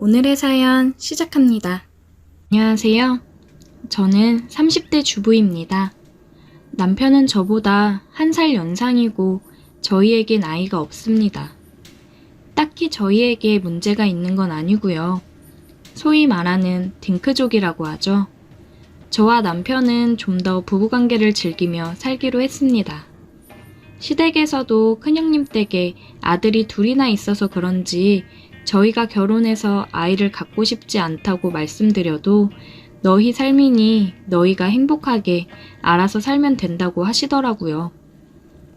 오늘의 사연 시작합니다. 안녕하세요. 저는 30대 주부입니다. 남편은 저보다 1살 연상이고 저희에겐 아이가 없습니다. 딱히 저희에게 문제가 있는 건 아니고요. 소위 말하는 딩크족이라고 하죠. 저와 남편은 좀 더 부부관계를 즐기며 살기로 했습니다. 시댁에서도 큰형님 댁에 아들이 둘이나 있어서 그런지 저희가 결혼해서 아이를 갖고 싶지 않다고 말씀드려도 너희 삶이니 너희가 행복하게 알아서 살면 된다고 하시더라고요.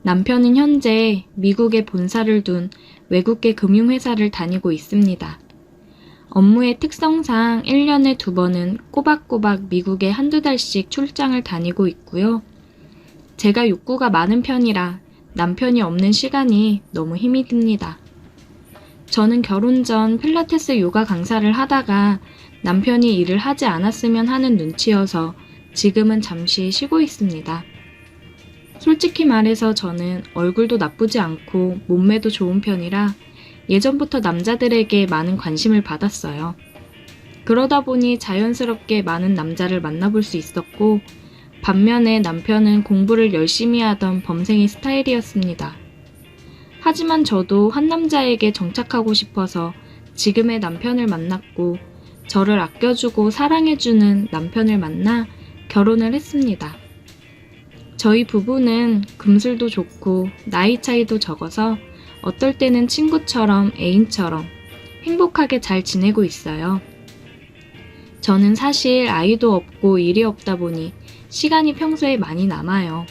남편은 현재 미국에 본사를 둔 외국계 금융회사를 다니고 있습니다. 업무의 특성상 1년에 2번은 꼬박꼬박 미국에 한두 달씩 출장을 다니고 있고요. 제가 욕구가 많은 편이라 남편이 없는 시간이 너무 힘이 듭니다. 저는 결혼 전 필라테스 요가 강사를 하다가 남편이 일을 하지 않았으면 하는 눈치여서 지금은 잠시 쉬고 있습니다. 솔직히 말해서 저는 얼굴도 나쁘지 않고 몸매도 좋은 편이라 예전부터 남자들에게 많은 관심을 받았어요. 그러다 보니 자연스럽게 많은 남자를 만나볼 수 있었고 반면에 남편은 공부를 열심히 하던 범생이 스타일이었습니다. 하지만 저도 한 남자에게 정착하고 싶어서 지금의 남편을 만났고 저를 아껴주고 사랑해주는 남편을 만나 결혼을 했습니다. 저희 부부는 금술도 좋고 나이 차이도 적어서 어떨 때는 친구처럼 애인처럼 행복하게 잘 지내고 있어요. 저는 사실 아이도 없고 일이 없다 보니 시간이 평소에 많이 남아요.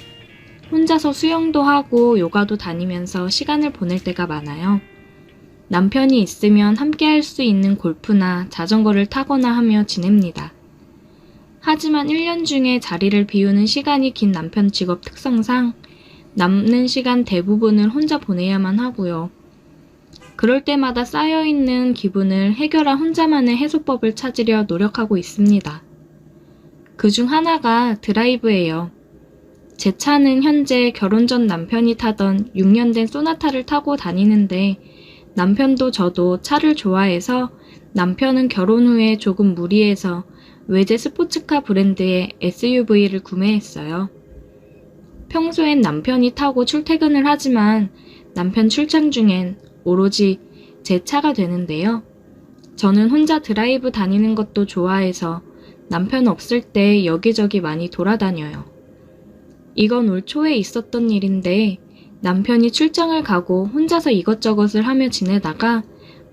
혼자서 수영도 하고 요가도 다니면서 시간을 보낼 때가 많아요. 남편이 있으면 함께 할 수 있는 골프나 자전거를 타거나 하며 지냅니다. 하지만 1년 중에 자리를 비우는 시간이 긴 남편 직업 특성상 남는 시간 대부분을 혼자 보내야만 하고요. 그럴 때마다 쌓여있는 기분을 해결한 혼자만의 해소법을 찾으려 노력하고 있습니다. 그중 하나가 드라이브예요. 제 차는 현재 결혼 전 남편이 타던 6년 된 소나타를 타고 다니는데 남편도 저도 차를 좋아해서 남편은 결혼 후에 조금 무리해서 외제 스포츠카 브랜드의 SUV를 구매했어요. 평소엔 남편이 타고 출퇴근을 하지만 남편 출장 중엔 오로지 제 차가 되는데요. 저는 혼자 드라이브 다니는 것도 좋아해서 남편 없을 때 여기저기 많이 돌아다녀요. 이건 올 초에 있었던 일인데 남편이 출장을 가고 혼자서 이것저것을 하며 지내다가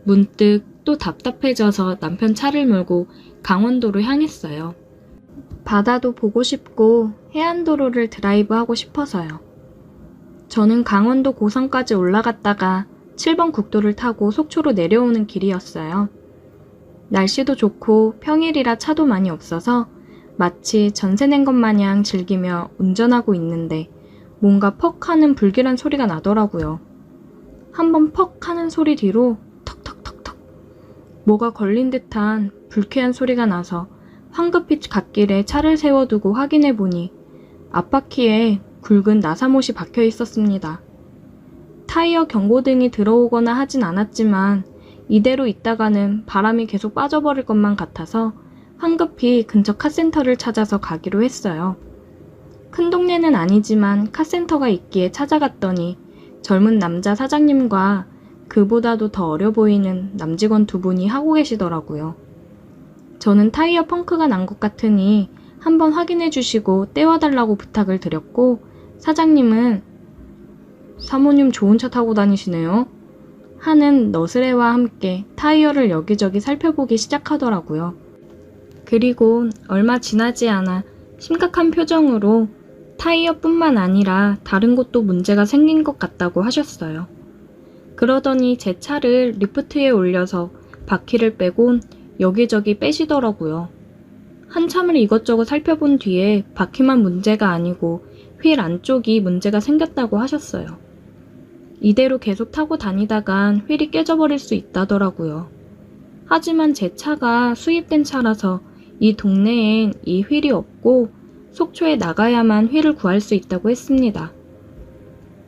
문득 또 답답해져서 남편 차를 몰고 강원도로 향했어요. 바다도 보고 싶고 해안도로를 드라이브하고 싶어서요. 저는 강원도 고성까지 올라갔다가 7번 국도를 타고 속초로 내려오는 길이었어요. 날씨도 좋고 평일이라 차도 많이 없어서 마치 전세 낸 것 마냥 즐기며 운전하고 있는데 뭔가 퍽 하는 불길한 소리가 나더라고요. 한번 퍽 하는 소리 뒤로 턱턱턱턱 뭐가 걸린 듯한 불쾌한 소리가 나서 황급히 갓길에 차를 세워두고 확인해보니 앞바퀴에 굵은 나사못이 박혀 있었습니다. 타이어 경고등이 들어오거나 하진 않았지만 이대로 있다가는 바람이 계속 빠져버릴 것만 같아서 황급히 근처 카센터를 찾아서 가기로 했어요. 큰 동네는 아니지만 카센터가 있기에 찾아갔더니 젊은 남자 사장님과 그보다도 더 어려 보이는 남직원 2분이 하고 계시더라고요. 저는 타이어 펑크가 난 것 같으니 한번 확인해 주시고 떼와달라고 부탁을 드렸고 사장님은 사모님 좋은 차 타고 다니시네요 하는 너스레와 함께 타이어를 여기저기 살펴보기 시작하더라고요. 그리고 얼마 지나지 않아 심각한 표정으로 타이어뿐만 아니라 다른 곳도 문제가 생긴 것 같다고 하셨어요. 그러더니 제 차를 리프트에 올려서 바퀴를 빼곤 여기저기 빼시더라고요. 한참을 이것저것 살펴본 뒤에 바퀴만 문제가 아니고 휠 안쪽이 문제가 생겼다고 하셨어요. 이대로 계속 타고 다니다간 휠이 깨져버릴 수 있다더라고요. 하지만 제 차가 수입된 차라서 이 동네엔 이 휠이 없고 속초에 나가야만 휠을 구할 수 있다고 했습니다.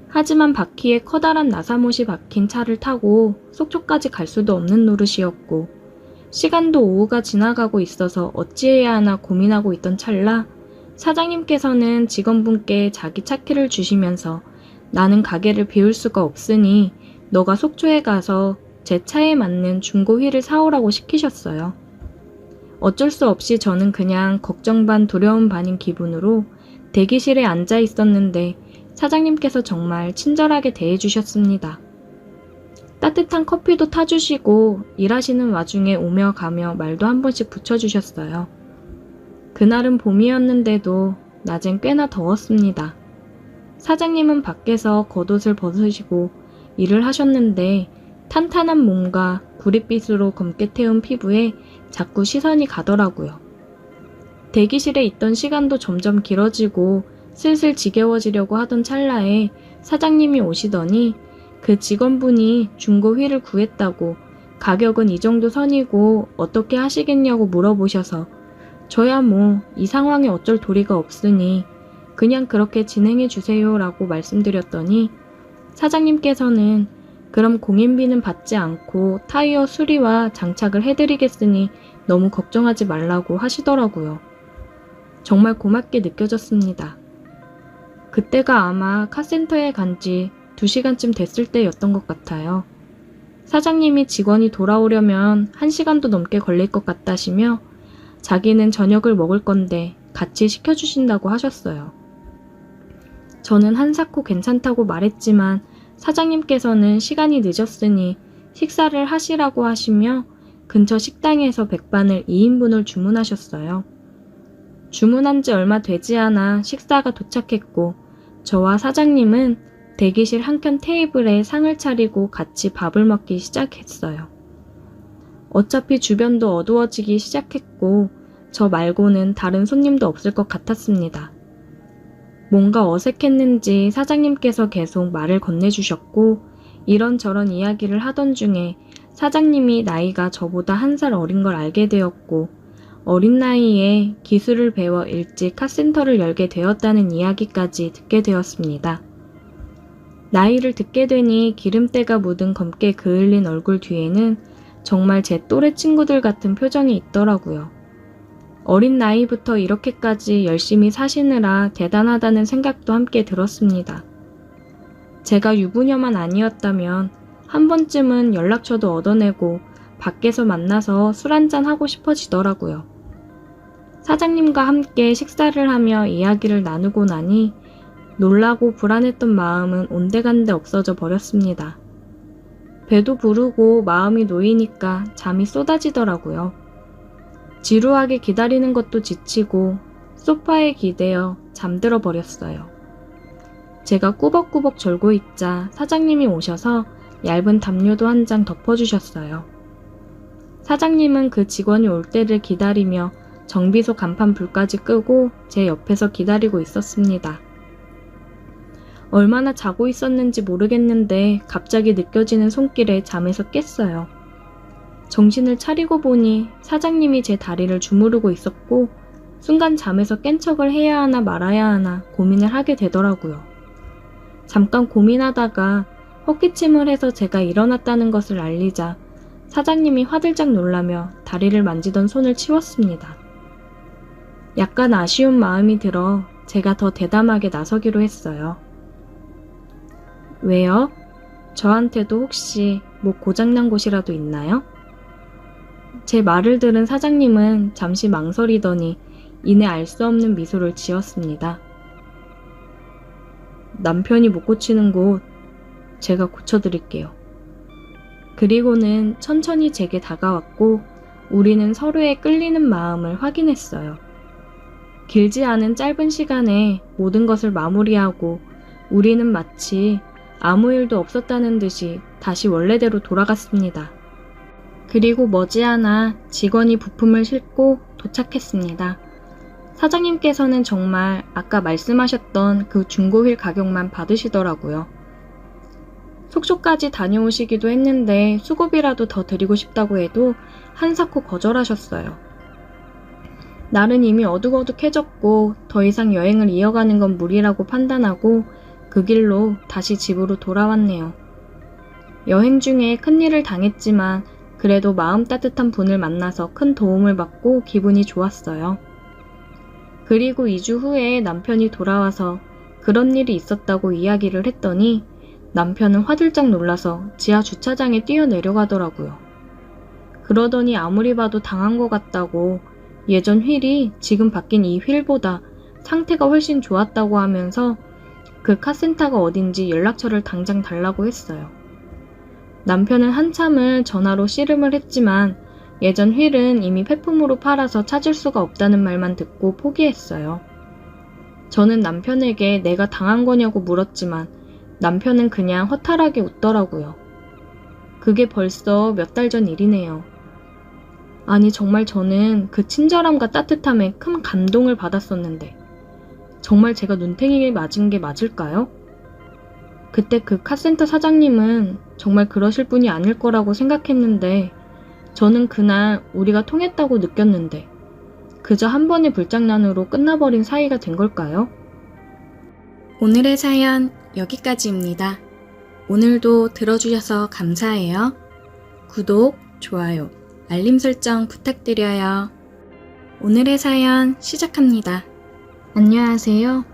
하지만 바퀴에 커다란 나사못이 박힌 차를 타고 속초까지 갈 수도 없는 노릇이었고 시간도 오후가 지나가고 있어서 어찌해야 하나 고민하고 있던 찰나 사장님께서는 직원분께 자기 차키를 주시면서 나는 가게를 비울 수가 없으니 너가 속초에 가서 제 차에 맞는 중고 휠을 사오라고 시키셨어요. 어쩔 수 없이 저는 그냥 걱정 반 두려움 반인 기분으로 대기실에 앉아 있었는데 사장님께서 정말 친절하게 대해주셨습니다. 따뜻한 커피도 타주시고 일하시는 와중에 오며 가며 말도 한 번씩 붙여주셨어요. 그날은 봄이었는데도 낮엔 꽤나 더웠습니다. 사장님은 밖에서 겉옷을 벗으시고 일을 하셨는데 탄탄한 몸과 구릿빛으로 검게 태운 피부에 자꾸 시선이 가더라고요. 대기실에 있던 시간도 점점 길어지고 슬슬 지겨워지려고 하던 찰나에 사장님이 오시더니 그 직원분이 중고 휠을 구했다고 가격은 이 정도 선이고 어떻게 하시겠냐고 물어보셔서 저야 뭐 이 상황에 어쩔 도리가 없으니 그냥 그렇게 진행해 주세요 라고 말씀드렸더니 사장님께서는 그럼 공인비는 받지 않고 타이어 수리와 장착을 해드리겠으니 너무 걱정하지 말라고 하시더라고요. 정말 고맙게 느껴졌습니다. 그때가 아마 카센터에 간 지 2시간쯤 됐을 때였던 것 같아요. 사장님이 직원이 돌아오려면 1시간도 넘게 걸릴 것 같다시며 자기는 저녁을 먹을 건데 같이 시켜주신다고 하셨어요. 저는 한사코 괜찮다고 말했지만 사장님께서는 시간이 늦었으니 식사를 하시라고 하시며 근처 식당에서 백반을 2인분을 주문하셨어요. 주문한 지 얼마 되지 않아 식사가 도착했고 저와 사장님은 대기실 한켠 테이블에 상을 차리고 같이 밥을 먹기 시작했어요. 어차피 주변도 어두워지기 시작했고 저 말고는 다른 손님도 없을 것 같았습니다. 뭔가 어색했는지 사장님께서 계속 말을 건네주셨고 이런저런 이야기를 하던 중에 사장님이 나이가 저보다 1살 어린 걸 알게 되었고 어린 나이에 기술을 배워 일찍 카센터를 열게 되었다는 이야기까지 듣게 되었습니다. 나이를 듣게 되니 기름때가 묻은 검게 그을린 얼굴 뒤에는 정말 제 또래 친구들 같은 표정이 있더라고요. 어린 나이부터 이렇게까지 열심히 사시느라 대단하다는 생각도 함께 들었습니다. 제가 유부녀만 아니었다면 한 번쯤은 연락처도 얻어내고 밖에서 만나서 술 한잔 하고 싶어지더라고요. 사장님과 함께 식사를 하며 이야기를 나누고 나니 놀라고 불안했던 마음은 온데간데 없어져 버렸습니다. 배도 부르고 마음이 놓이니까 잠이 쏟아지더라고요. 지루하게 기다리는 것도 지치고 소파에 기대어 잠들어 버렸어요. 제가 꾸벅꾸벅 졸고 있자 사장님이 오셔서 얇은 담요도 한 장 덮어주셨어요. 사장님은 그 직원이 올 때를 기다리며 정비소 간판 불까지 끄고 제 옆에서 기다리고 있었습니다. 얼마나 자고 있었는지 모르겠는데 갑자기 느껴지는 손길에 잠에서 깼어요. 정신을 차리고 보니 사장님이 제 다리를 주무르고 있었고 순간 잠에서 깬 척을 해야 하나 말아야 하나 고민을 하게 되더라고요. 잠깐 고민하다가 헛기침을 해서 제가 일어났다는 것을 알리자 사장님이 화들짝 놀라며 다리를 만지던 손을 치웠습니다. 약간 아쉬운 마음이 들어 제가 더 대담하게 나서기로 했어요. 왜요? 저한테도 혹시 뭐 고장난 곳이라도 있나요? 제 말을 들은 사장님은 잠시 망설이더니 이내 알 수 없는 미소를 지었습니다. 남편이 못 고치는 곳 제가 고쳐드릴게요. 그리고는 천천히 제게 다가왔고 우리는 서로의 끌리는 마음을 확인했어요. 길지 않은 짧은 시간에 모든 것을 마무리하고 우리는 마치 아무 일도 없었다는 듯이 다시 원래대로 돌아갔습니다. 그리고 머지않아 직원이 부품을 싣고 도착했습니다. 사장님께서는 정말 아까 말씀하셨던 그 중고휠 가격만 받으시더라고요. 속초까지 다녀오시기도 했는데 수고비라도 더 드리고 싶다고 해도 한사코 거절하셨어요. 날은 이미 어둑어둑해졌고 더 이상 여행을 이어가는 건 무리라고 판단하고 그 길로 다시 집으로 돌아왔네요. 여행 중에 큰일을 당했지만 그래도 마음 따뜻한 분을 만나서 큰 도움을 받고 기분이 좋았어요. 그리고 2주 후에 남편이 돌아와서 그런 일이 있었다고 이야기를 했더니 남편은 화들짝 놀라서 지하 주차장에 뛰어내려가더라고요. 그러더니 아무리 봐도 당한 것 같다고 예전 휠이 지금 바뀐 이 휠보다 상태가 훨씬 좋았다고 하면서 그 카센터가 어딘지 연락처를 당장 달라고 했어요. 남편은 한참을 전화로 씨름을 했지만 예전 휠은 이미 폐품으로 팔아서 찾을 수가 없다는 말만 듣고 포기했어요. 저는 남편에게 내가 당한 거냐고 물었지만 남편은 그냥 허탈하게 웃더라고요. 그게 벌써 몇 달 전 일이네요. 아니 정말 저는 그 친절함과 따뜻함에 큰 감동을 받았었는데 정말 제가 눈탱이에 맞은 게 맞을까요? 그때 그 카센터 사장님은 정말 그러실 분이 아닐 거라고 생각했는데 저는 그날 우리가 통했다고 느꼈는데 그저 한 번의 불장난으로 끝나버린 사이가 된 걸까요? 오늘의 사연 여기까지입니다. 오늘도 들어주셔서 감사해요. 구독, 좋아요, 알림 설정 부탁드려요. 오늘의 사연 시작합니다. 안녕하세요.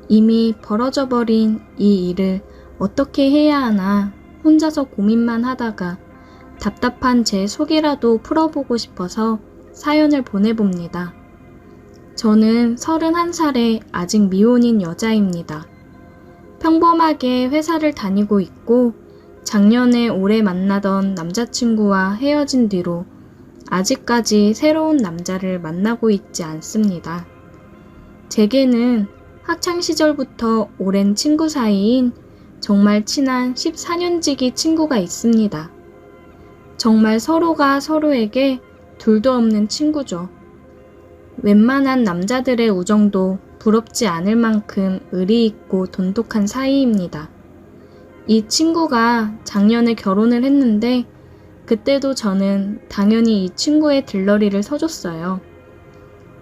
이미 벌어져 버린 이 일을 어떻게 해야 하나 혼자서 고민만 하다가 답답한 제 속이라도 풀어보고 싶어서 사연을 보내봅니다. 저는 31살의 아직 미혼인 여자입니다. 평범하게 회사를 다니고 있고 작년에 오래 만나던 남자친구와 헤어진 뒤로 아직까지 새로운 남자를 만나고 있지 않습니다. 제게는 학창시절부터 오랜 친구 사이인 정말 친한 14년지기 친구가 있습니다. 정말 서로가 서로에게 둘도 없는 친구죠. 웬만한 남자들의 우정도 부럽지 않을 만큼 의리 있고 돈독한 사이입니다. 이 친구가 작년에 결혼을 했는데 그때도 저는 당연히 이 친구의 들러리를 서줬어요.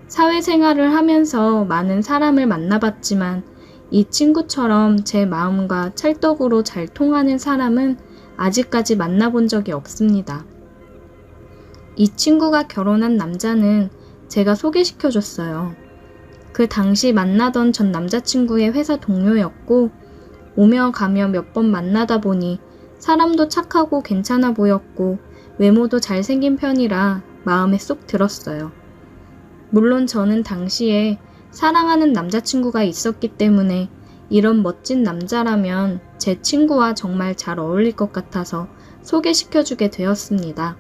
사회생활을 하면서 많은 사람을 만나봤지만 이 친구처럼 제 마음과 찰떡으로 잘 통하는 사람은 아직까지 만나본 적이 없습니다. 이 친구가 결혼한 남자는 제가 소개시켜줬어요. 그 당시 만나던 전 남자친구의 회사 동료였고 오며 가며 몇 번 만나다 보니 사람도 착하고 괜찮아 보였고 외모도 잘생긴 편이라 마음에 쏙 들었어요. 물론 저는 당시에 사랑하는 남자친구가 있었기 때문에 이런 멋진 남자라면 제 친구와 정말 잘 어울릴 것 같아서 소개시켜주게 되었습니다.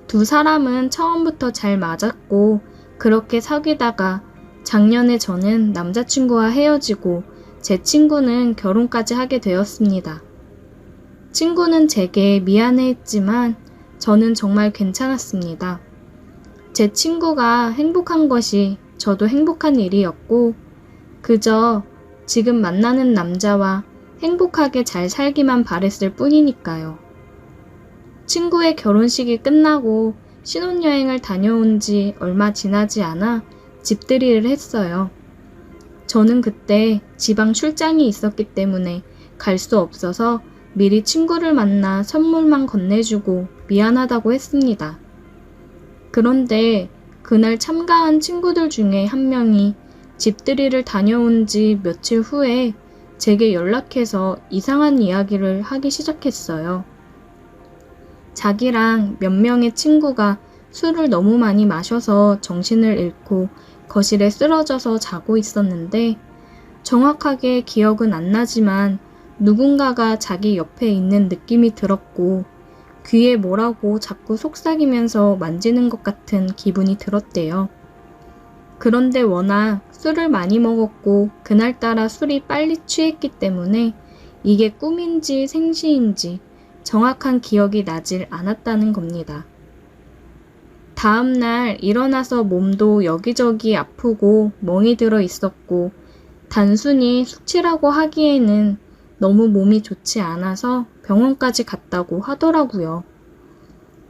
두 사람은 처음부터 잘 맞았고 그렇게 사귀다가 작년에 저는 남자친구와 헤어지고 제 친구는 결혼까지 하게 되었습니다. 친구는 제게 미안해했지만 저는 정말 괜찮았습니다. 제 친구가 행복한 것이 저도 행복한 일이었고 그저 지금 만나는 남자와 행복하게 잘 살기만 바랬을 뿐이니까요. 친구의 결혼식이 끝나고 신혼여행을 다녀온 지 얼마 지나지 않아 집들이를 했어요. 저는 그때 지방 출장이 있었기 때문에 갈 수 없어서 미리 친구를 만나 선물만 건네주고 미안하다고 했습니다. 그런데 그날 참가한 친구들 중에 한 명이 집들이를 다녀온 지 며칠 후에 제게 연락해서 이상한 이야기를 하기 시작했어요. 자기랑 몇 명의 친구가 술을 너무 많이 마셔서 정신을 잃고 거실에 쓰러져서 자고 있었는데 정확하게 기억은 안 나지만 누군가가 자기 옆에 있는 느낌이 들었고 귀에 뭐라고 자꾸 속삭이면서 만지는 것 같은 기분이 들었대요. 그런데 워낙 술을 많이 먹었고 그날따라 술이 빨리 취했기 때문에 이게 꿈인지 생시인지 정확한 기억이 나질 않았다는 겁니다. 다음날 일어나서 몸도 여기저기 아프고 멍이 들어 있었고 단순히 숙취라고 하기에는 너무 몸이 좋지 않아서 병원까지 갔다고 하더라고요.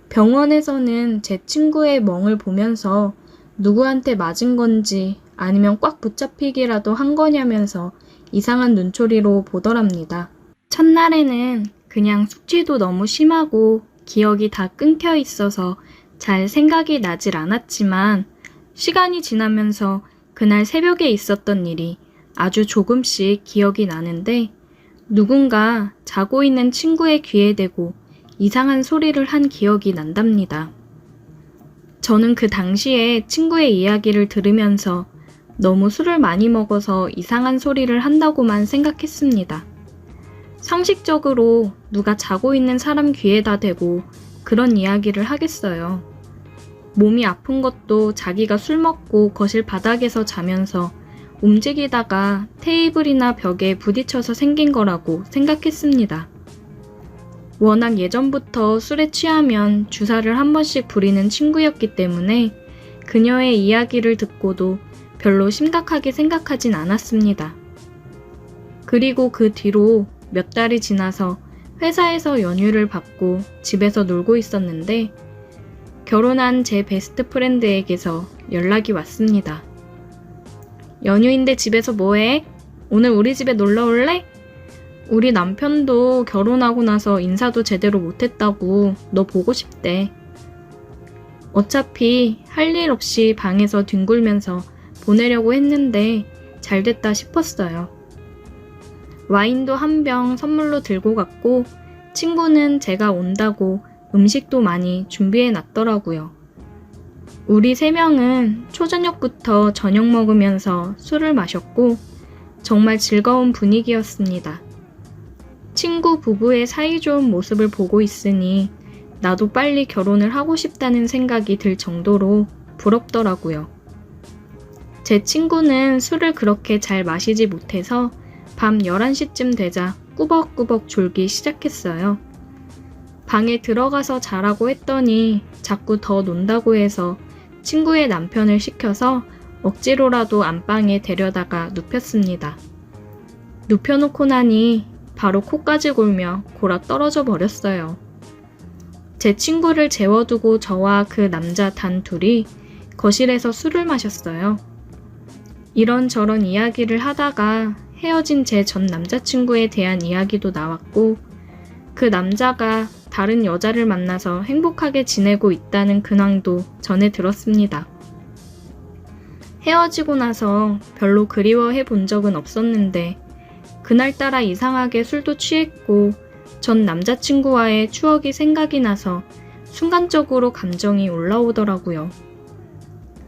병원에서는 제 친구의 멍을 보면서 누구한테 맞은 건지 아니면 꽉 붙잡히기라도 한 거냐면서 이상한 눈초리로 보더랍니다. 첫날에는 그냥 숙취도 너무 심하고 기억이 다 끊겨 있어서 잘 생각이 나질 않았지만 시간이 지나면서 그날 새벽에 있었던 일이 아주 조금씩 기억이 나는데 누군가 자고 있는 친구의 귀에 대고 이상한 소리를 한 기억이 난답니다. 저는 그 당시에 친구의 이야기를 들으면서 너무 술을 많이 먹어서 이상한 소리를 한다고만 생각했습니다. 상식적으로 누가 자고 있는 사람 귀에다 대고 그런 이야기를 하겠어요. 몸이 아픈 것도 자기가 술 먹고 거실 바닥에서 자면서 움직이다가 테이블이나 벽에 부딪혀서 생긴 거라고 생각했습니다. 워낙 예전부터 술에 취하면 주사를 한 번씩 부리는 친구였기 때문에 그녀의 이야기를 듣고도 별로 심각하게 생각하진 않았습니다. 그리고 그 뒤로 몇 달이 지나서 회사에서 연휴를 받고 집에서 놀고 있었는데 결혼한 제 베스트 프렌드에게서 연락이 왔습니다. 연휴인데 집에서 뭐해? 오늘 우리 집에 놀러 올래? 우리 남편도 결혼하고 나서 인사도 제대로 못했다고 너 보고 싶대. 어차피 할 일 없이 방에서 뒹굴면서 보내려고 했는데 잘 됐다 싶었어요. 와인도 한 병 선물로 들고 갔고 친구는 제가 온다고 음식도 많이 준비해 놨더라고요. 우리 3명은 초저녁부터 저녁 먹으면서 술을 마셨고 정말 즐거운 분위기였습니다. 친구 부부의 사이좋은 모습을 보고 있으니 나도 빨리 결혼을 하고 싶다는 생각이 들 정도로 부럽더라고요. 제 친구는 술을 그렇게 잘 마시지 못해서 밤 11시쯤 되자 꾸벅꾸벅 졸기 시작했어요. 방에 들어가서 자라고 했더니 자꾸 더 논다고 해서 친구의 남편을 시켜서 억지로라도 안방에 데려다가 눕혔습니다. 눕혀놓고 나니 바로 코까지 골며 골아 떨어져 버렸어요. 제 친구를 재워두고 저와 그 남자 단 둘이 거실에서 술을 마셨어요. 이런저런 이야기를 하다가 헤어진 제 전 남자친구에 대한 이야기도 나왔고 그 남자가 다른 여자를 만나서 행복하게 지내고 있다는 근황도 전해 들었습니다. 헤어지고 나서 별로 그리워해 본 적은 없었는데 그날따라 이상하게 술도 취했고 전 남자친구와의 추억이 생각이 나서 순간적으로 감정이 올라오더라고요.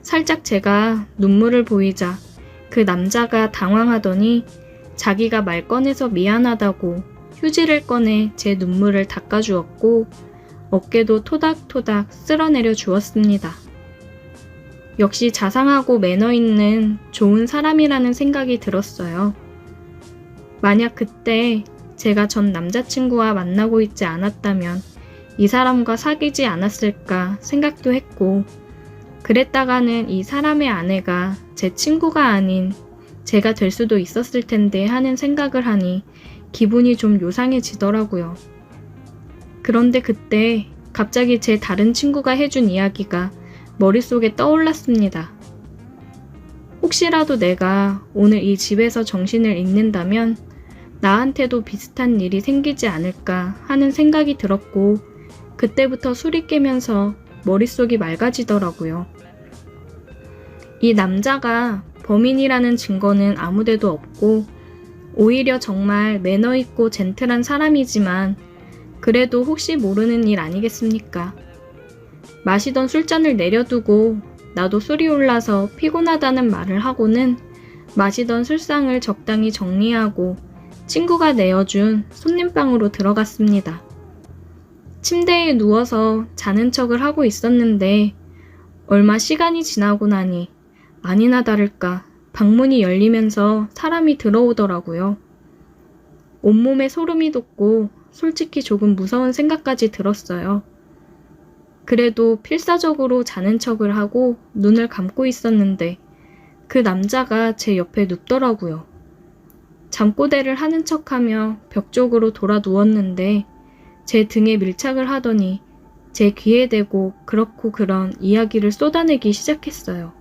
살짝 제가 눈물을 보이자 그 남자가 당황하더니 자기가 말 꺼내서 미안하다고 휴지를 꺼내 제 눈물을 닦아주었고 어깨도 토닥토닥 쓸어내려 주었습니다. 역시 자상하고 매너 있는 좋은 사람이라는 생각이 들었어요. 만약 그때 제가 전 남자친구와 만나고 있지 않았다면 이 사람과 사귀지 않았을까 생각도 했고 그랬다가는 이 사람의 아내가 제 친구가 아닌 제가 될 수도 있었을 텐데 하는 생각을 하니 기분이 좀 요상해지더라고요. 그런데 그때 갑자기 제 다른 친구가 해준 이야기가 머릿속에 떠올랐습니다. 혹시라도 내가 오늘 이 집에서 정신을 잃는다면 나한테도 비슷한 일이 생기지 않을까 하는 생각이 들었고 그때부터 술이 깨면서 머릿속이 맑아지더라고요. 이 남자가 범인이라는 증거는 아무데도 없고 오히려 정말 매너 있고 젠틀한 사람이지만 그래도 혹시 모르는 일 아니겠습니까? 마시던 술잔을 내려두고 나도 술이 올라서 피곤하다는 말을 하고는 마시던 술상을 적당히 정리하고 친구가 내어준 손님방으로 들어갔습니다. 침대에 누워서 자는 척을 하고 있었는데 얼마 시간이 지나고 나니 아니나 다를까 방문이 열리면서 사람이 들어오더라고요. 온몸에 소름이 돋고 솔직히 조금 무서운 생각까지 들었어요. 그래도 필사적으로 자는 척을 하고 눈을 감고 있었는데 그 남자가 제 옆에 눕더라고요. 잠꼬대를 하는 척하며 벽 쪽으로 돌아 누웠는데 제 등에 밀착을 하더니 제 귀에 대고 그렇고 그런 이야기를 쏟아내기 시작했어요.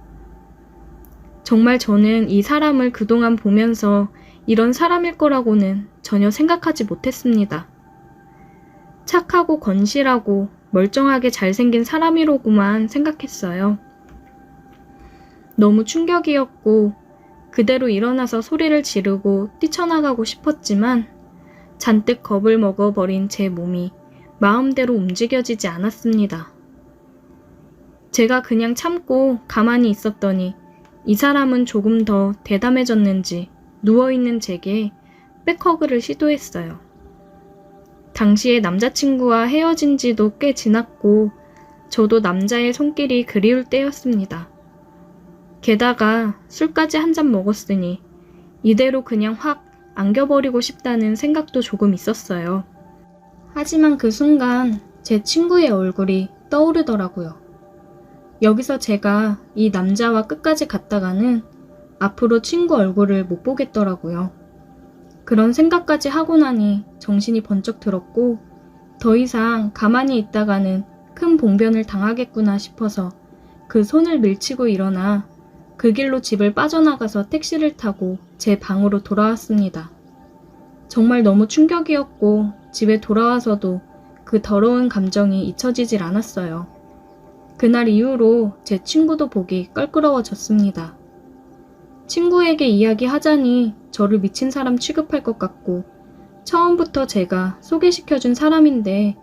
정말 저는 이 사람을 그동안 보면서 이런 사람일 거라고는 전혀 생각하지 못했습니다. 착하고 건실하고 멀쩡하게 잘생긴 사람이로구만 생각했어요. 너무 충격이었고 그대로 일어나서 소리를 지르고 뛰쳐나가고 싶었지만 잔뜩 겁을 먹어버린 제 몸이 마음대로 움직여지지 않았습니다. 제가 그냥 참고 가만히 있었더니 이 사람은 조금 더 대담해졌는지 누워있는 제게 백허그를 시도했어요. 당시에 남자친구와 헤어진 지도 꽤 지났고 저도 남자의 손길이 그리울 때였습니다. 게다가 술까지 한 잔 먹었으니 이대로 그냥 확 안겨버리고 싶다는 생각도 조금 있었어요. 하지만 그 순간 제 친구의 얼굴이 떠오르더라고요. 여기서 제가 이 남자와 끝까지 갔다가는 앞으로 친구 얼굴을 못 보겠더라고요. 그런 생각까지 하고 나니 정신이 번쩍 들었고 더 이상 가만히 있다가는 큰 봉변을 당하겠구나 싶어서 그 손을 밀치고 일어나 그 길로 집을 빠져나가서 택시를 타고 제 방으로 돌아왔습니다. 정말 너무 충격이었고 집에 돌아와서도 그 더러운 감정이 잊혀지질 않았어요. 그날 이후로 제 친구도 보기 껄끄러워졌습니다. 친구에게 이야기하자니 저를 미친 사람 취급할 것 같고 처음부터 제가 소개시켜준 사람인데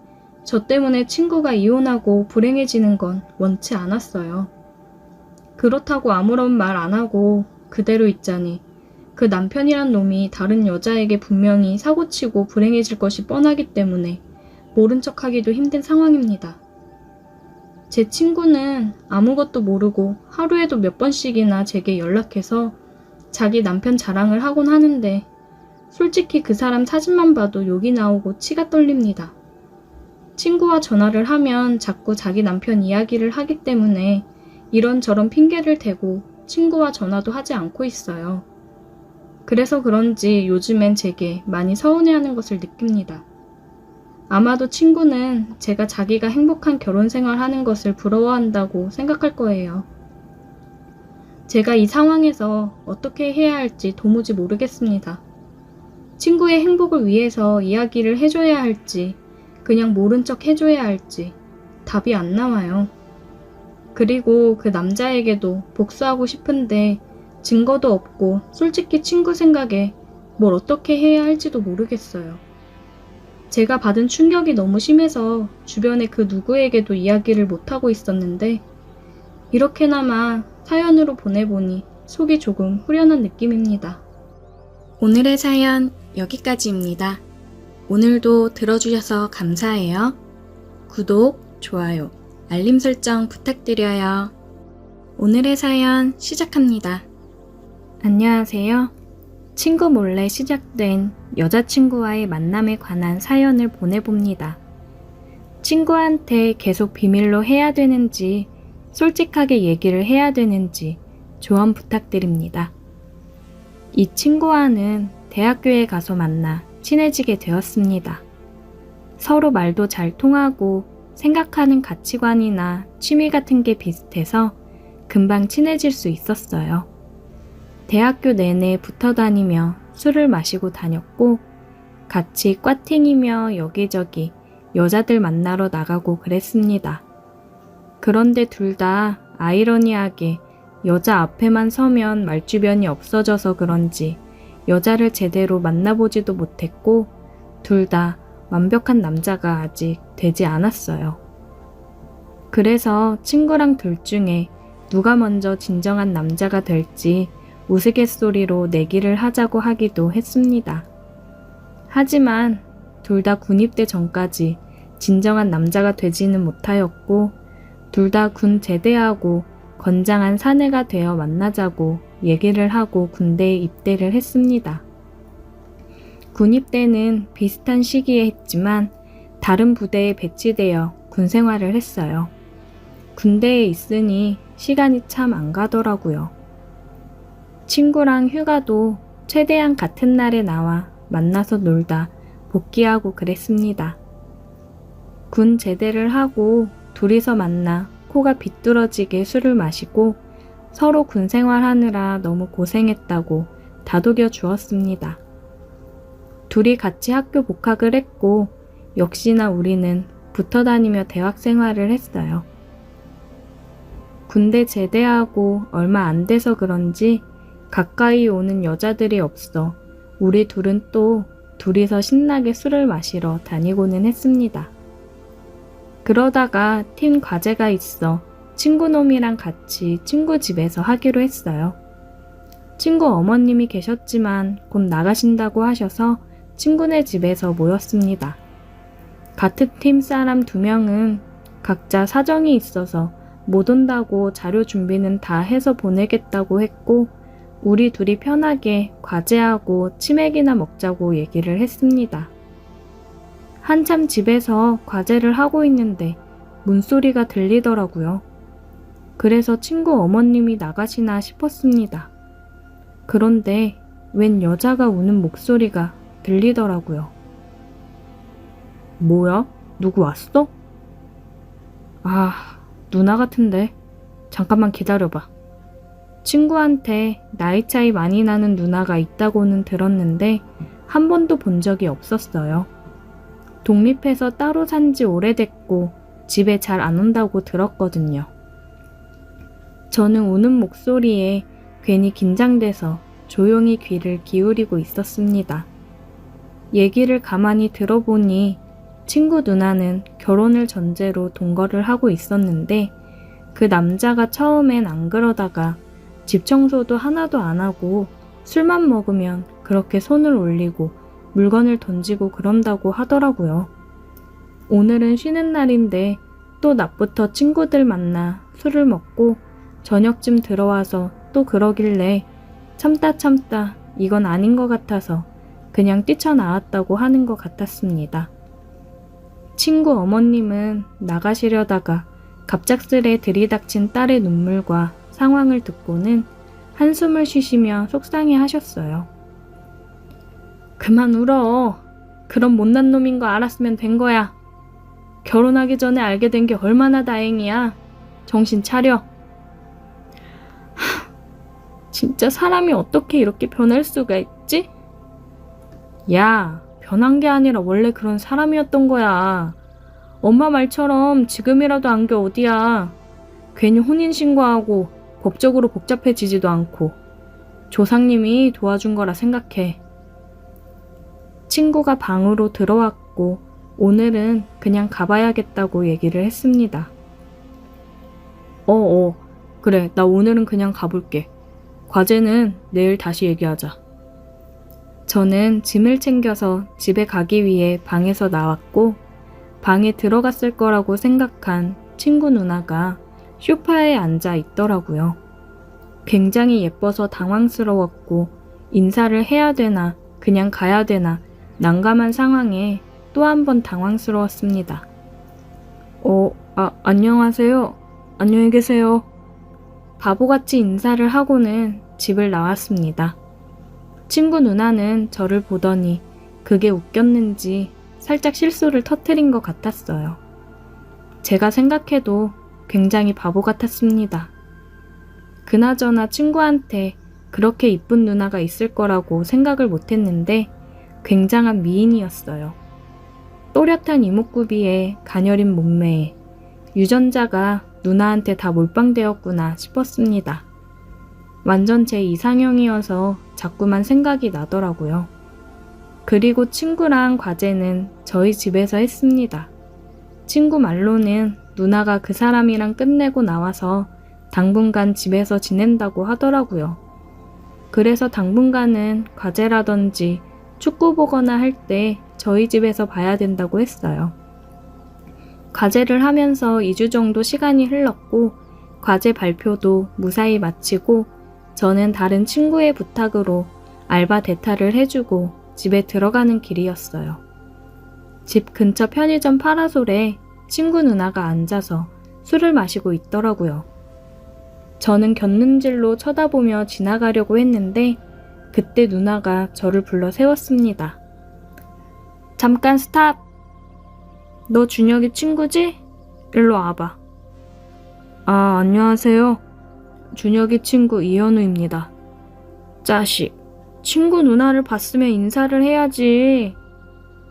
저 때문에 친구가 이혼하고 불행해지는 건 원치 않았어요. 그렇다고 아무런 말 안 하고 그대로 있자니 그 남편이란 놈이 다른 여자에게 분명히 사고치고 불행해질 것이 뻔하기 때문에 모른 척하기도 힘든 상황입니다. 제 친구는 아무것도 모르고 하루에도 몇 번씩이나 제게 연락해서 자기 남편 자랑을 하곤 하는데 솔직히 그 사람 사진만 봐도 욕이 나오고 치가 떨립니다. 친구와 전화를 하면 자꾸 자기 남편 이야기를 하기 때문에 이런저런 핑계를 대고 친구와 전화도 하지 않고 있어요. 그래서 그런지 요즘엔 제게 많이 서운해하는 것을 느낍니다. 아마도 친구는 제가 자기가 행복한 결혼 생활하는 것을 부러워한다고 생각할 거예요. 제가 이 상황에서 어떻게 해야 할지 도무지 모르겠습니다. 친구의 행복을 위해서 이야기를 해줘야 할지 그냥 모른 척 해줘야 할지 답이 안 나와요. 그리고 그 남자에게도 복수하고 싶은데 증거도 없고 솔직히 친구 생각에 뭘 어떻게 해야 할지도 모르겠어요. 제가 받은 충격이 너무 심해서 주변에 그 누구에게도 이야기를 못하고 있었는데 이렇게나마 사연으로 보내보니 속이 조금 후련한 느낌입니다. 오늘의 사연 여기까지입니다. 오늘도 들어주셔서 감사해요. 구독, 좋아요, 알림 설정 부탁드려요. 오늘의 사연 시작합니다. 안녕하세요. 친구 몰래 시작된 여자친구와의 만남에 관한 사연을 보내봅니다. 친구한테 계속 비밀로 해야 되는지 솔직하게 얘기를 해야 되는지 조언 부탁드립니다. 이 친구와는 대학교에 가서 만나 친해지게 되었습니다. 서로 말도 잘 통하고 생각하는 가치관이나 취미 같은 게 비슷해서 금방 친해질 수 있었어요. 대학교 내내 붙어 다니며 술을 마시고 다녔고 같이 꽈팅이며 여기저기 여자들 만나러 나가고 그랬습니다. 그런데 둘 다 아이러니하게 여자 앞에만 서면 말주변이 없어져서 그런지 여자를 제대로 만나보지도 못했고 둘 다 완벽한 남자가 아직 되지 않았어요. 그래서 친구랑 둘 중에 누가 먼저 진정한 남자가 될지 우스갯소리로 내기를 하자고 하기도 했습니다. 하지만 둘 다 군입대 전까지 진정한 남자가 되지는 못하였고 둘 다 군 제대하고 건장한 사내가 되어 만나자고 얘기를 하고 군대에 입대를 했습니다. 군입대는 비슷한 시기에 했지만 다른 부대에 배치되어 군 생활을 했어요. 군대에 있으니 시간이 참 안 가더라고요. 친구랑 휴가도 최대한 같은 날에 나와 만나서 놀다 복귀하고 그랬습니다. 군 제대를 하고 둘이서 만나 코가 비뚤어지게 술을 마시고 서로 군 생활하느라 너무 고생했다고 다독여 주었습니다. 둘이 같이 학교 복학을 했고 역시나 우리는 붙어 다니며 대학 생활을 했어요. 군대 제대하고 얼마 안 돼서 그런지 가까이 오는 여자들이 없어 우리 둘은 또 둘이서 신나게 술을 마시러 다니고는 했습니다. 그러다가 팀 과제가 있어 친구놈이랑 같이 친구 집에서 하기로 했어요. 친구 어머님이 계셨지만 곧 나가신다고 하셔서 친구네 집에서 모였습니다. 같은 팀 사람 2명은 각자 사정이 있어서 못 온다고 자료 준비는 다 해서 보내겠다고 했고 우리 둘이 편하게 과제하고 치맥이나 먹자고 얘기를 했습니다. 한참 집에서 과제를 하고 있는데 문소리가 들리더라고요. 그래서 친구 어머님이 나가시나 싶었습니다. 그런데 웬 여자가 우는 목소리가 들리더라고요. 뭐야? 누구 왔어? 아, 누나 같은데. 잠깐만 기다려봐. 친구한테 나이 차이 많이 나는 누나가 있다고는 들었는데 한 번도 본 적이 없었어요. 독립해서 따로 산 지 오래됐고 집에 잘 안 온다고 들었거든요. 저는 우는 목소리에 괜히 긴장돼서 조용히 귀를 기울이고 있었습니다. 얘기를 가만히 들어보니 친구 누나는 결혼을 전제로 동거를 하고 있었는데 그 남자가 처음엔 안 그러다가 집 청소도 하나도 안 하고 술만 먹으면 그렇게 손을 올리고 물건을 던지고 그런다고 하더라고요. 오늘은 쉬는 날인데 또 낮부터 친구들 만나 술을 먹고 저녁쯤 들어와서 또 그러길래 참다 이건 아닌 것 같아서 그냥 뛰쳐나왔다고 하는 것 같았습니다. 친구 어머님은 나가시려다가 갑작스레 들이닥친 딸의 눈물과 상황을 듣고는 한숨을 쉬시며 속상해 하셨어요. 그만 울어. 그런 못난 놈인 거 알았으면 된 거야. 결혼하기 전에 알게 된 게 얼마나 다행이야. 정신 차려. 진짜 사람이 어떻게 이렇게 변할 수가 있지? 야, 변한 게 아니라 원래 그런 사람이었던 거야. 엄마 말처럼 지금이라도 안 게 어디야. 괜히 혼인신고하고 법적으로 복잡해지지도 않고 조상님이 도와준 거라 생각해. 친구가 방으로 들어왔고 오늘은 그냥 가봐야겠다고 얘기를 했습니다. 그래, 나 오늘은 그냥 가볼게. 과제는 내일 다시 얘기하자. 저는 짐을 챙겨서 집에 가기 위해 방에서 나왔고 방에 들어갔을 거라고 생각한 친구 누나가 소파에 앉아 있더라고요. 굉장히 예뻐서 당황스러웠고 인사를 해야 되나 그냥 가야 되나 난감한 상황에 또 한 번 당황스러웠습니다. 안녕하세요. 안녕히 계세요. 바보같이 인사를 하고는 집을 나왔습니다. 친구 누나는 저를 보더니 그게 웃겼는지 살짝 실수를 터뜨린 것 같았어요. 제가 생각해도 굉장히 바보 같았습니다. 그나저나 친구한테 그렇게 이쁜 누나가 있을 거라고 생각을 못했는데 굉장한 미인이었어요. 또렷한 이목구비에 가녀린 몸매에 유전자가 누나한테 다 몰빵되었구나 싶었습니다. 완전 제 이상형이어서 자꾸만 생각이 나더라고요. 그리고 친구랑 과제는 저희 집에서 했습니다. 친구 말로는 누나가 그 사람이랑 끝내고 나와서 당분간 집에서 지낸다고 하더라고요. 그래서 당분간은 과제라든지 축구 보거나 할 때 저희 집에서 봐야 된다고 했어요. 과제를 하면서 2주 정도 시간이 흘렀고 과제 발표도 무사히 마치고 저는 다른 친구의 부탁으로 알바 대타를 해주고 집에 들어가는 길이었어요. 집 근처 편의점 파라솔에 친구 누나가 앉아서 술을 마시고 있더라고요. 저는 곁눈질로 쳐다보며 지나가려고 했는데 그때 누나가 저를 불러 세웠습니다. 잠깐 스탑! 너 준혁이 친구지? 일로 와봐. 안녕하세요. 준혁이 친구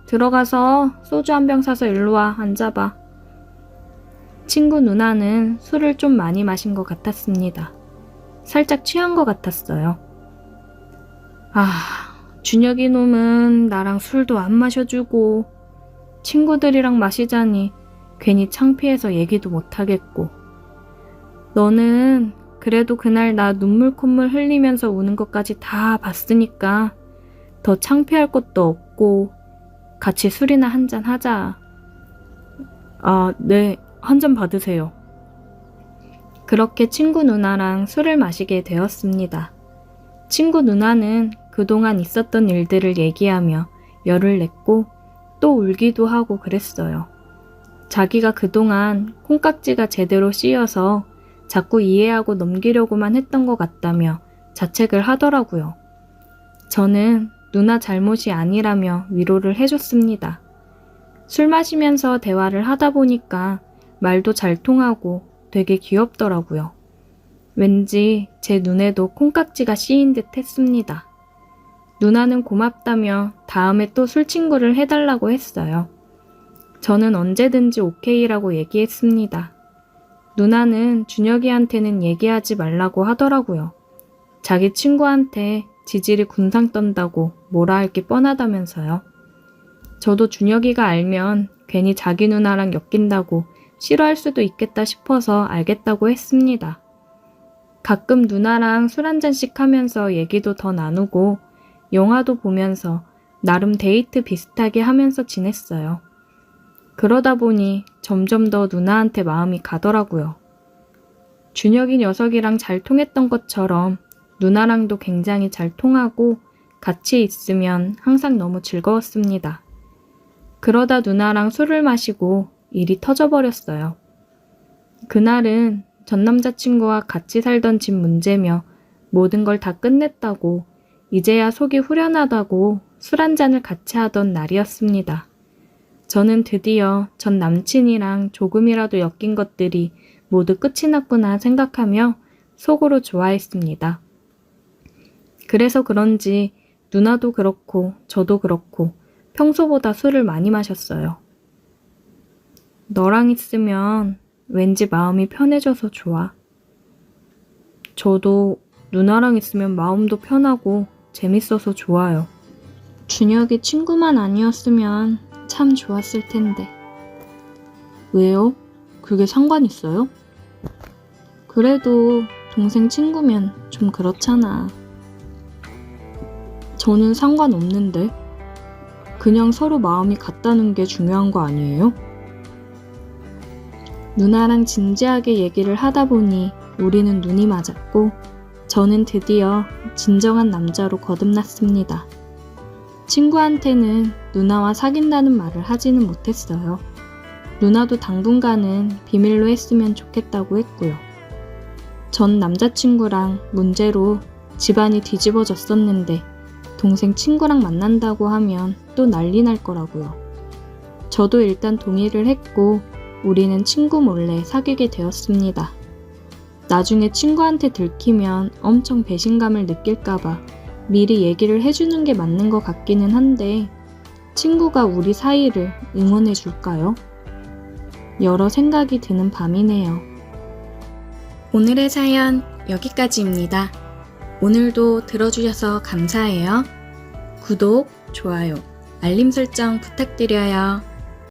들어가서 소주 한 병 사서 일로 와, 앉아봐. 친구 누나는 술을 좀 많이 마신 것 같았습니다. 살짝 취한 것 같았어요. 준혁이 놈은 나랑 술도 안 마셔주고 친구들이랑 마시자니 괜히 창피해서 얘기도 못하겠고, 너는 그래도 그날 나 눈물 콧물 흘리면서 우는 것까지 다 봤으니까 더 창피할 것도 없고 같이 술이나 한잔 하자. 네, 한 잔 받으세요. 그렇게 친구 누나랑 술을 마시게 되었습니다. 친구 누나는 그동안 있었던 일들을 얘기하며 열을 냈고 또 울기도 하고 그랬어요. 자기가 그동안 콩깍지가 제대로 씌여서 자꾸 이해하고 넘기려고만 했던 것 같다며 자책을 하더라고요. 저는 누나 잘못이 아니라며 위로를 해줬습니다. 술 마시면서 대화를 하다 보니까 말도 잘 통하고 되게 귀엽더라고요. 왠지 제 눈에도 콩깍지가 씌인 듯 했습니다. 누나는 고맙다며 다음에 또 술친구를 해달라고 했어요. 저는 언제든지 오케이라고 얘기했습니다. 누나는 준혁이한테는 얘기하지 말라고 하더라고요. 자기 친구한테 지질이 군상 떤다고 뭐라 할 게 뻔하다면서요. 저도 준혁이가 알면 괜히 자기 누나랑 엮인다고 싫어할 수도 있겠다 싶어서 알겠다고 했습니다. 가끔 누나랑 술 한잔씩 하면서 얘기도 더 나누고 영화도 보면서 나름 데이트 비슷하게 하면서 지냈어요. 그러다 보니 점점 더 누나한테 마음이 가더라고요. 준혁이 녀석이랑 잘 통했던 것처럼 누나랑도 굉장히 잘 통하고 같이 있으면 항상 너무 즐거웠습니다. 그러다 누나랑 술을 마시고 일이 터져버렸어요. 그날은 전 남자친구와 같이 살던 집 문제며 모든 걸 다 끝냈다고 이제야 속이 후련하다고 술 한 잔을 같이 하던 날이었습니다. 저는 드디어 전 남친이랑 조금이라도 엮인 것들이 모두 끝이 났구나 생각하며 속으로 좋아했습니다. 그래서 그런지 누나도 그렇고 저도 그렇고 평소보다 술을 많이 마셨어요. 너랑 있으면 왠지 마음이 편해져서 좋아. 저도 누나랑 있으면 마음도 편하고 재밌어서 좋아요. 준혁이 친구만 아니었으면 참 좋았을 텐데. 왜요? 그게 상관 있어요? 그래도 동생 친구면 좀 그렇잖아. 저는 상관없는데. 그냥 서로 마음이 같다는 게 중요한 거 아니에요? 누나랑 진지하게 얘기를 하다 보니 우리는 눈이 맞았고 저는 드디어 진정한 남자로 거듭났습니다. 친구한테는 누나와 사귄다는 말을 하지는 못했어요. 누나도 당분간은 비밀로 했으면 좋겠다고 했고요. 전 남자친구랑 문제로 집안이 뒤집어졌었는데 동생 친구랑 만난다고 하면 또 난리 날 거라고요. 저도 일단 동의를 했고 우리는 친구 몰래 사귀게 되었습니다. 나중에 친구한테 들키면 엄청 배신감을 느낄까봐 미리 얘기를 해주는 게 맞는 것 같기는 한데 친구가 우리 사이를 응원해 줄까요? 여러 생각이 드는 밤이네요. 오늘의 사연 여기까지입니다. 오늘도 들어주셔서 감사해요. 구독, 좋아요, 알림 설정 부탁드려요.